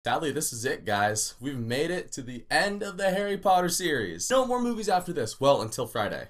Sadly, this is it, guys. We've made it to the end of the Harry Potter series. No more movies after this. Well, until Friday.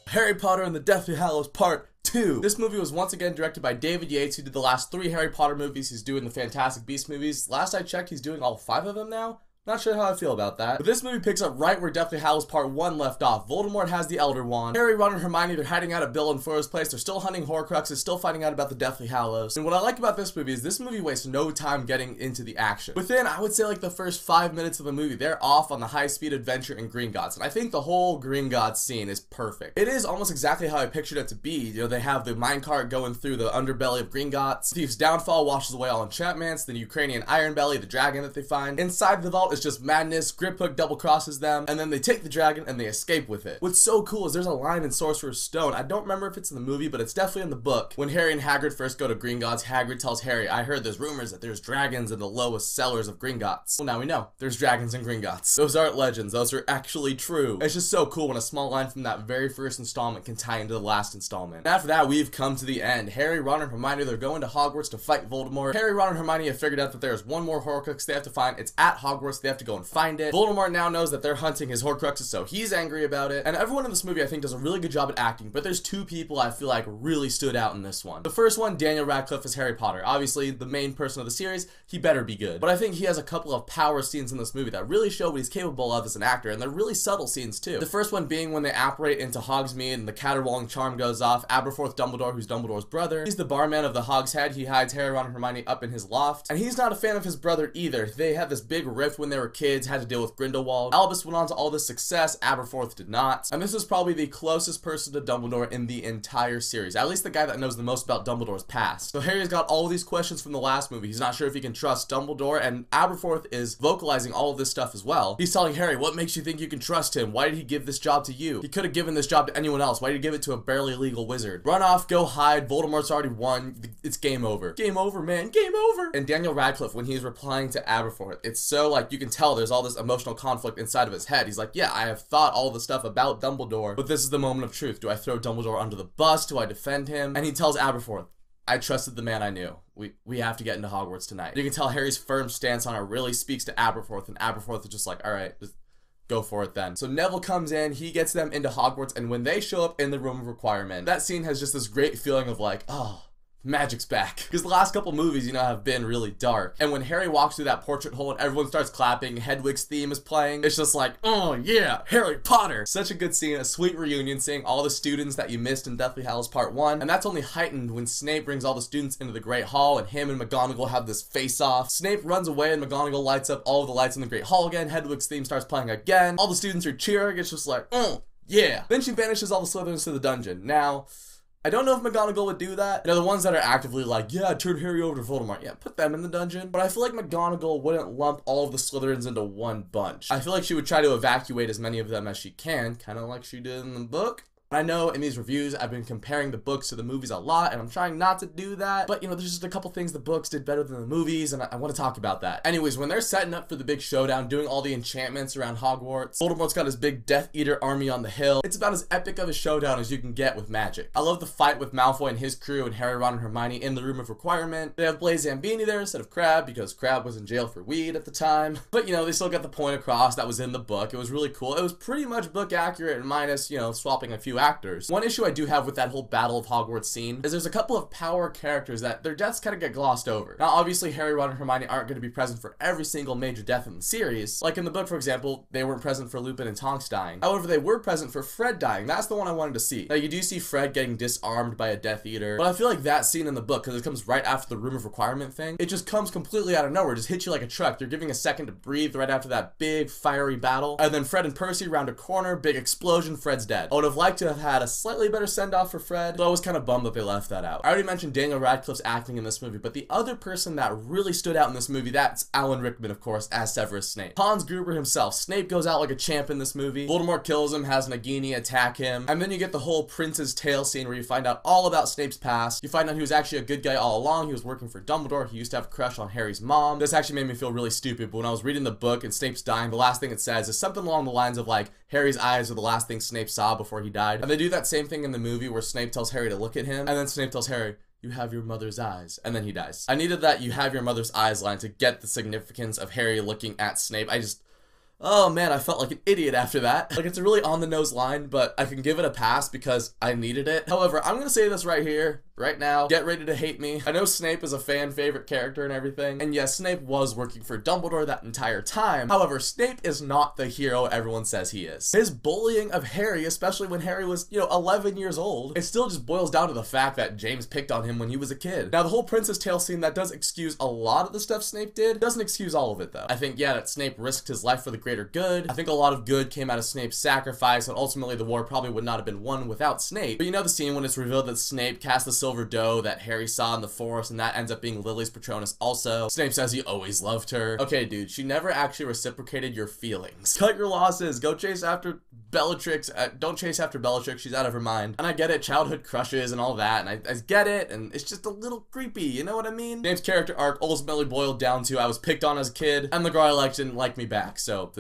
Harry Potter and the Deathly Hallows Part 2. This movie was once again directed by David Yates, who did the last 3 Harry Potter movies. He's doing the Fantastic Beasts movies. Last I checked, he's doing all 5 of them now. Not sure how I feel about that. But this movie picks up right where Deathly Hallows Part 1 left off. Voldemort has the Elder Wand. Harry, Ron, and Hermione, they're hiding out at Bill and Flora's place. They're still hunting Horcruxes, still finding out about the Deathly Hallows. And what I like about this movie is this movie wastes no time getting into the action. Within, I would say, like the first 5 minutes of the movie, they're off on the high-speed adventure in Gringotts. And I think the whole Gringotts scene is perfect. It is almost exactly how I pictured it to be. You know, they have the minecart going through the underbelly of Gringotts. Thief's downfall washes away all enchantments. The Ukrainian Iron Belly, the dragon that they find. Inside the vault is just madness. Griphook double crosses them, and then they take the dragon and they escape with it. What's so cool is there's a line in Sorcerer's Stone. I don't remember if it's in the movie, but it's definitely in the book. When Harry and Hagrid first go to Gringotts, Hagrid tells Harry, I heard there's rumors that there's dragons in the lowest cellars of Gringotts. Well, now we know. There's dragons in Gringotts. Those aren't legends. Those are actually true. It's just so cool when a small line from that very first installment can tie into the last installment. And after that, we've come to the end. Harry, Ron, and Hermione, they're going to Hogwarts to fight Voldemort. Harry, Ron, and Hermione have figured out that there's one more Horcrux they have to find. It's at Hogwarts. They have to go and find it. Voldemort now knows that they're hunting his Horcruxes, so he's angry about it. And everyone in this movie, I think, does a really good job at acting, but there's 2 people I feel like really stood out in this one. The first one, Daniel Radcliffe as Harry Potter. Obviously, the main person of the series, he better be good. But I think he has a couple of power scenes in this movie that really show what he's capable of as an actor, and they're really subtle scenes too. The first one being when they apparate into Hogsmeade and the caterwauling charm goes off. Aberforth Dumbledore, who's Dumbledore's brother, he's the barman of the Hog's Head. He hides Harry, Ron, and Hermione up in his loft, and he's not a fan of his brother either. They had this big rift when they were kids, had to deal with Grindelwald. Albus went on to all this success, Aberforth did not. And this is probably the closest person to Dumbledore in the entire series. At least the guy that knows the most about Dumbledore's past. So Harry's got all these questions from the last movie. He's not sure if he can trust Dumbledore, and Aberforth is vocalizing all of this stuff as well. He's telling Harry, what makes you think you can trust him? Why did he give this job to you? He could have given this job to anyone else. Why did he give it to a barely legal wizard? Run off, go hide. Voldemort's already won. It's game over. Game over, man. Game over. And Daniel Radcliffe, when he's replying to Aberforth, it's so like you can tell there's all this emotional conflict inside of his head. He's like, yeah, I have thought all the stuff about Dumbledore, but this is the moment of truth. Do I throw Dumbledore under the bus? Do I defend him? And he tells Aberforth, I trusted the man I knew. We have to get into Hogwarts tonight. You can tell Harry's firm stance on it really speaks to Aberforth, and Aberforth is just like, all right, just go for it then. So Neville comes in, he gets them into Hogwarts, and when they show up in the room of requirement, that scene has just this great feeling of like, oh, magic's back. Because the last couple movies, you know, have been really dark. And when Harry walks through that portrait hole and everyone starts clapping, Hedwig's theme is playing, it's just like, oh yeah, Harry Potter. Such a good scene, a sweet reunion, seeing all the students that you missed in Deathly Hallows Part 1. And that's only heightened when Snape brings all the students into the Great Hall and him and McGonagall have this face-off. Snape runs away and McGonagall lights up all of the lights in the Great Hall again. Hedwig's theme starts playing again. All the students are cheering. It's just like, yeah. Then she banishes all the Slytherins to the dungeon. Now, I don't know if McGonagall would do that. You know, the ones that are actively like, yeah, turn Harry over to Voldemort. Yeah, put them in the dungeon. But I feel like McGonagall wouldn't lump all of the Slytherins into one bunch. I feel like she would try to evacuate as many of them as she can, kind of like she did in the book. I know in these reviews, I've been comparing the books to the movies a lot, and I'm trying not to do that, but you know, there's just a couple things the books did better than the movies, and I want to talk about that. Anyways, when they're setting up for the big showdown, doing all the enchantments around Hogwarts, Voldemort's got his big Death Eater army on the hill. It's about as epic of a showdown as you can get with magic. I love the fight with Malfoy and his crew and Harry, Ron, and Hermione in the room of requirement. They have Blaise Zambini there instead of Crabbe, because Crabbe was in jail for weed at the time. But you know, they still got the point across that was in the book. It was really cool. It was pretty much book accurate, minus, you know, swapping a few actors. One issue I do have with that whole Battle of Hogwarts scene is there's a couple of power characters that their deaths kind of get glossed over. Now, obviously, Harry, Ron, and Hermione aren't going to be present for every single major death in the series. Like in the book, for example, they weren't present for Lupin and Tonks dying. However, they were present for Fred dying. That's the one I wanted to see. Now, you do see Fred getting disarmed by a Death Eater, but I feel like that scene in the book, because it comes right after the Room of Requirement thing, it just comes completely out of nowhere, just hits you like a truck. They're giving a second to breathe right after that big, fiery battle, and then Fred and Percy round a corner, big explosion, Fred's dead. I would have liked to have had a slightly better send-off for Fred, but I was kind of bummed that they left that out. I already mentioned Daniel Radcliffe's acting in this movie, but the other person that really stood out in this movie, that's Alan Rickman, of course, as Severus Snape. Hans Gruber himself. Snape goes out like a champ in this movie. Voldemort kills him, has Nagini attack him, and then you get the whole Prince's Tale scene where you find out all about Snape's past. You find out he was actually a good guy all along. He was working for Dumbledore. He used to have a crush on Harry's mom. This actually made me feel really stupid, but when I was reading the book and Snape's dying, the last thing it says is something along the lines of like, Harry's eyes are the last thing Snape saw before he died. And they do that same thing in the movie where Snape tells Harry to look at him, and then Snape tells Harry, you have your mother's eyes. And then he dies. I needed that you have your mother's eyes line to get the significance of Harry looking at Snape. Oh man, I felt like an idiot after that. Like, it's a really on-the-nose line, but I can give it a pass because I needed it. However, I'm gonna say this right here, right now. Get ready to hate me. I know Snape is a fan favorite character and everything, and yes, Snape was working for Dumbledore that entire time. However, Snape is not the hero everyone says he is. His bullying of Harry, especially when Harry was, 11 years old, it still just boils down to the fact that James picked on him when he was a kid. Now, the whole Prince's Tale scene, that does excuse a lot of the stuff Snape did. It doesn't excuse all of it, though. I think, yeah, that Snape risked his life for the greater good. I think a lot of good came out of Snape's sacrifice, and ultimately the war probably would not have been won without Snape. But you know the scene when it's revealed that Snape cast the silver doe that Harry saw in the forest, and that ends up being Lily's Patronus also. Snape says he always loved her. Okay, dude, she never actually reciprocated your feelings. Cut your losses. Go chase after Bellatrix. Don't chase after Bellatrix. She's out of her mind. And I get it, childhood crushes and all that, and I get it, and it's just a little creepy, you know what I mean? Snape's character arc ultimately boiled down to I was picked on as a kid, and the girl I liked didn't like me back, so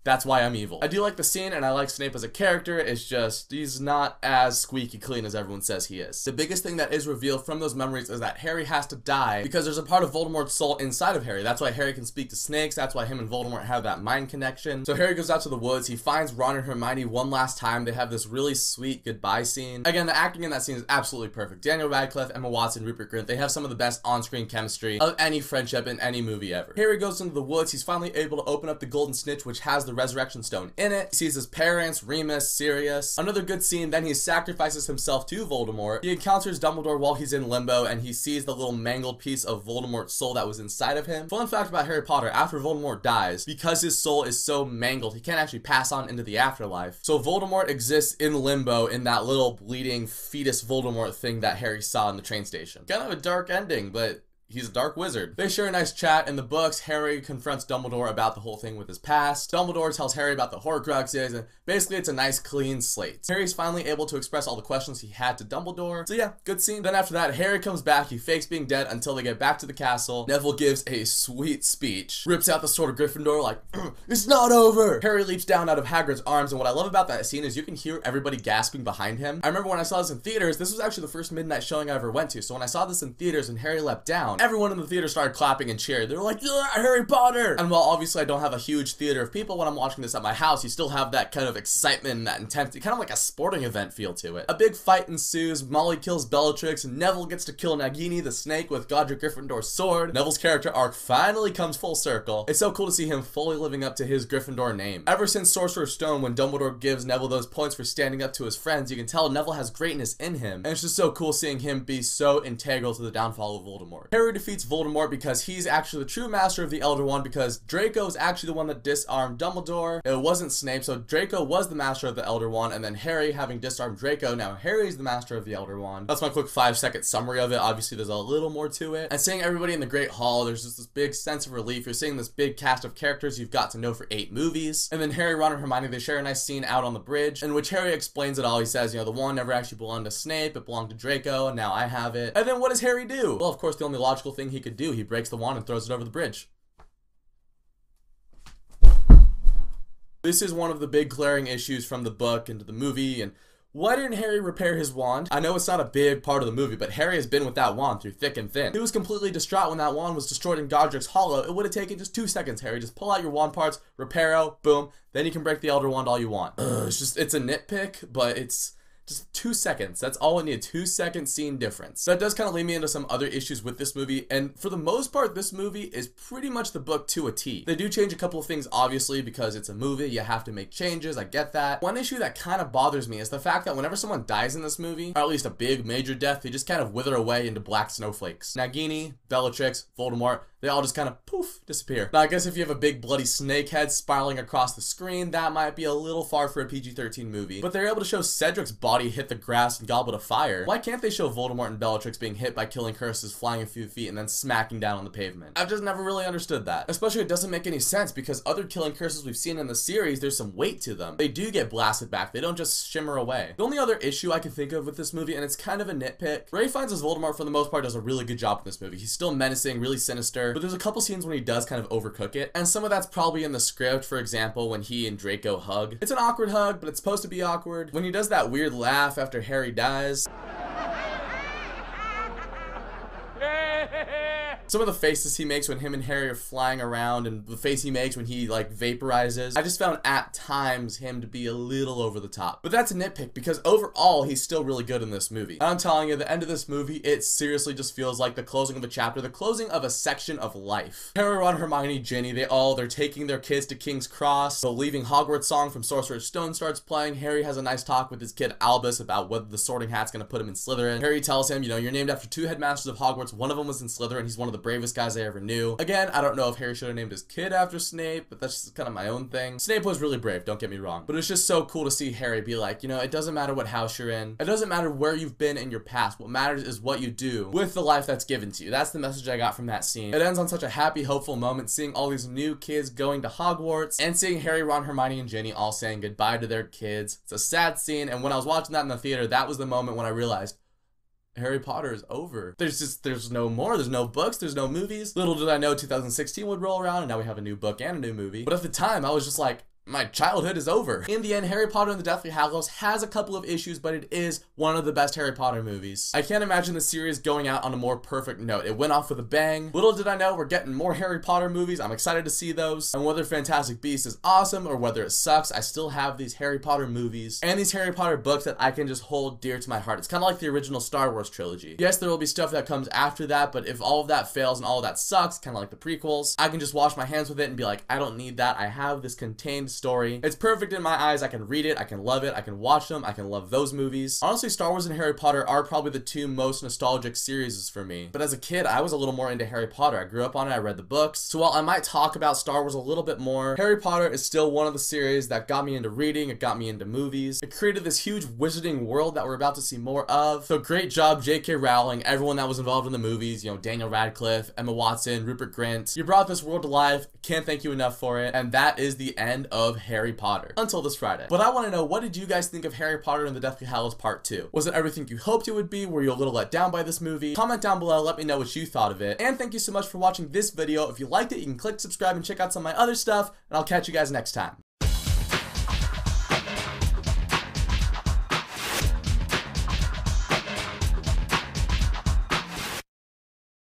that's why I'm evil. I do like the scene, and I like Snape as a character. It's just, he's not as squeaky clean as everyone says he is. The biggest thing that is revealed from those memories is that Harry has to die because there's a part of Voldemort's soul inside of Harry. That's why Harry can speak to snakes. That's why him and Voldemort have that mind connection. So Harry goes out to the woods. He finds Ron and Hermione one last time. They have this really sweet goodbye scene. Again, the acting in that scene is absolutely perfect. Daniel Radcliffe, Emma Watson, Rupert Grint, they have some of the best on-screen chemistry of any friendship in any movie ever. Harry goes into the woods. He's finally able to open up the golden snitch, which has the resurrection stone in it. He sees his parents, Remus, Sirius. Another good scene, then he sacrifices himself to Voldemort. He encounters Dumbledore while he's in limbo, and he sees the little mangled piece of Voldemort's soul that was inside of him. Fun fact about Harry Potter, after Voldemort dies, because his soul is so mangled, he can't actually pass on into the afterlife. So Voldemort exists in limbo in that little bleeding fetus Voldemort thing that Harry saw in the train station. Kind of a dark ending, but he's a dark wizard. They share a nice chat. In the books, Harry confronts Dumbledore about the whole thing with his past. Dumbledore tells Harry about the Horcruxes, and basically it's a nice clean slate. Harry's finally able to express all the questions he had to Dumbledore. So yeah, good scene. Then after that, Harry comes back. He fakes being dead until they get back to the castle. Neville gives a sweet speech, rips out the sword of Gryffindor like, it's not over! Harry leaps down out of Hagrid's arms, and what I love about that scene is you can hear everybody gasping behind him. I remember when I saw this in theaters, this was actually the first midnight showing I ever went to, so when I saw this in theaters and Harry leapt down, everyone in the theater started clapping and cheering. They were like, yeah, Harry Potter! And while obviously I don't have a huge theater of people when I'm watching this at my house, you still have that kind of excitement and that intensity, kind of like a sporting event feel to it. A big fight ensues. Molly kills Bellatrix, and Neville gets to kill Nagini the snake with Godric Gryffindor's sword. Neville's character arc finally comes full circle. It's so cool to see him fully living up to his Gryffindor name. Ever since Sorcerer's Stone, when Dumbledore gives Neville those points for standing up to his friends, you can tell Neville has greatness in him, and it's just so cool seeing him be so integral to the downfall of Voldemort. Harry defeats Voldemort because he's actually the true master of the Elder Wand, because Draco is actually the one that disarmed Dumbledore. It wasn't Snape, so Draco was the master of the Elder Wand, and then Harry, having disarmed Draco, now Harry's the master of the Elder Wand. That's my quick 5-second summary of it. Obviously there's a little more to it. And seeing everybody in the Great Hall, there's just this big sense of relief. You're seeing this big cast of characters you've got to know for 8 movies. And then Harry, Ron, and Hermione, they share a nice scene out on the bridge in which Harry explains it all. He says, the wand never actually belonged to Snape, it belonged to Draco, and now I have it. And then what does Harry do? Well, of course, the only logical thing he could do, he breaks the wand and throws it over the bridge. This is one of the big glaring issues from the book into the movie, and why didn't Harry repair his wand? I know it's not a big part of the movie, but Harry has been with that wand through thick and thin. He was completely distraught when that wand was destroyed in Godric's Hollow. It would have taken just 2 seconds, Harry. Just pull out your wand parts, reparo, boom, then you can break the Elder Wand all you want. It's a nitpick, but it's just 2 seconds. That's all I need, 2-second scene difference. That does kind of lead me into some other issues with this movie, and for the most part, this movie is pretty much the book to a T. They do change a couple of things, obviously, because it's a movie, you have to make changes, I get that. One issue that kind of bothers me is the fact that whenever someone dies in this movie, or at least a big major death, they just kind of wither away into black snowflakes. Nagini, Bellatrix, Voldemort, they all just kind of poof, disappear. Now I guess if you have a big bloody snake head spiraling across the screen, that might be a little far for a PG-13 movie. But they're able to show Cedric's body hit the grass and goblet of fire. Why can't they show Voldemort and Bellatrix being hit by killing curses flying a few feet and then smacking down on the pavement? I've just never really understood that. Especially it doesn't make any sense because other killing curses we've seen in the series, there's some weight to them. They do get blasted back, they don't just shimmer away. The only other issue I can think of with this movie, and it's kind of a nitpick, Ralph Fiennes as Voldemort for the most part does a really good job in this movie. He's still menacing, really sinister, but there's a couple scenes when he does kind of overcook it, and some of that's probably in the script. For example, when he and Draco hug. It's an awkward hug, but it's supposed to be awkward. When he does that weird laugh after Harry dies. Some of the faces he makes when him and Harry are flying around, and the face he makes when he like vaporizes, I just found at times him to be a little over the top. But that's a nitpick because overall he's still really good in this movie. And I'm telling you, the end of this movie, it seriously just feels like the closing of a chapter, the closing of a section of life. Harry, Ron, Hermione, Ginny, they're taking their kids to King's Cross. The Leaving Hogwarts song from Sorcerer's Stone starts playing. Harry has a nice talk with his kid Albus about whether the Sorting Hat's gonna put him in Slytherin. Harry tells him, you know, you're named after 2 headmasters of Hogwarts. One of them was in Slytherin. He's one of the bravest guys I ever knew. Again, I don't know if Harry should have named his kid after Snape, but that's just kind of my own thing. Snape was really brave, don't get me wrong. But it's just so cool to see Harry be like, you know, it doesn't matter what house you're in. It doesn't matter where you've been in your past. What matters is what you do with the life that's given to you. That's the message I got from that scene. It ends on such a happy, hopeful moment, seeing all these new kids going to Hogwarts and seeing Harry, Ron, Hermione, and Ginny all saying goodbye to their kids. It's a sad scene, and when I was watching that in the theater, that was the moment when I realized Harry Potter is over. There's no more. There's no books. There's no movies. Little did I know 2016 would roll around, and now we have a new book and a new movie. But at the time, I was just like, my childhood is over. In the end, Harry Potter and the Deathly Hallows has a couple of issues, but it is one of the best Harry Potter movies. I can't imagine the series going out on a more perfect note. It went off with a bang. Little did I know we're getting more Harry Potter movies. I'm excited to see those. And whether Fantastic Beasts is awesome or whether it sucks, I still have these Harry Potter movies and these Harry Potter books that I can just hold dear to my heart. It's kind of like the original Star Wars trilogy. Yes, there will be stuff that comes after that, but if all of that fails and all of that sucks, kind of like the prequels, I can just wash my hands with it and be like, I don't need that. I have this contained story. It's perfect in my eyes. I can read it, I can love it, I can watch them, I can love those movies. Honestly, Star Wars and Harry Potter are probably the 2 most nostalgic series for me. But as a kid, I was a little more into Harry Potter. I grew up on it, I read the books. So while I might talk about Star Wars a little bit more, Harry Potter is still one of the series that got me into reading, it got me into movies. It created this huge wizarding world that we're about to see more of. So great job, J.K. Rowling, everyone that was involved in the movies, you know, Daniel Radcliffe, Emma Watson, Rupert Grint. You brought this world to life. Can't thank you enough for it. And that is the end of Harry Potter. Until this Friday. But I want to know, what did you guys think of Harry Potter and the Deathly Hallows Part 2? Was it everything you hoped it would be? Were you a little let down by this movie? Comment down below, let me know what you thought of it. And thank you so much for watching this video. If you liked it, you can click subscribe and check out some of my other stuff, and I'll catch you guys next time.